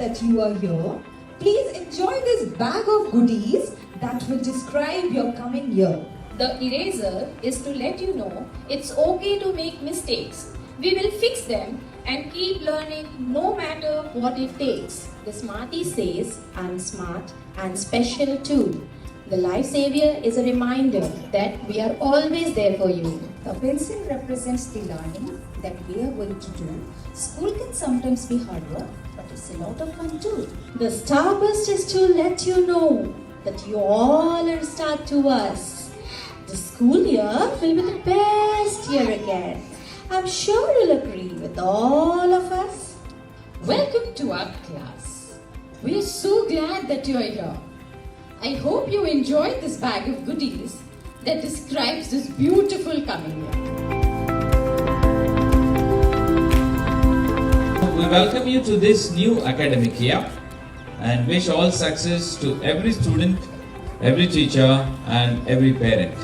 that you are here. Please enjoy this bag of goodies that will describe your coming year. The eraser is to let you know it's okay to make mistakes. We will fix them and keep learning no matter what it takes. The Smarty says, I'm smart and special too. The Life Savior is a reminder that we are always there for you. The pencil represents the learning that we are going to do. School can sometimes be hard work, but it's a lot of fun too. The Starburst is to let you know that you all are a start to us. The school year will be the best year again. I'm sure you'll agree with all of us. Welcome to our class. We are so glad that you are here. I hope you enjoyed this bag of goodies that describes this beautiful coming year. We welcome you to this new academic year and wish all success to every student, every teacher and every parent.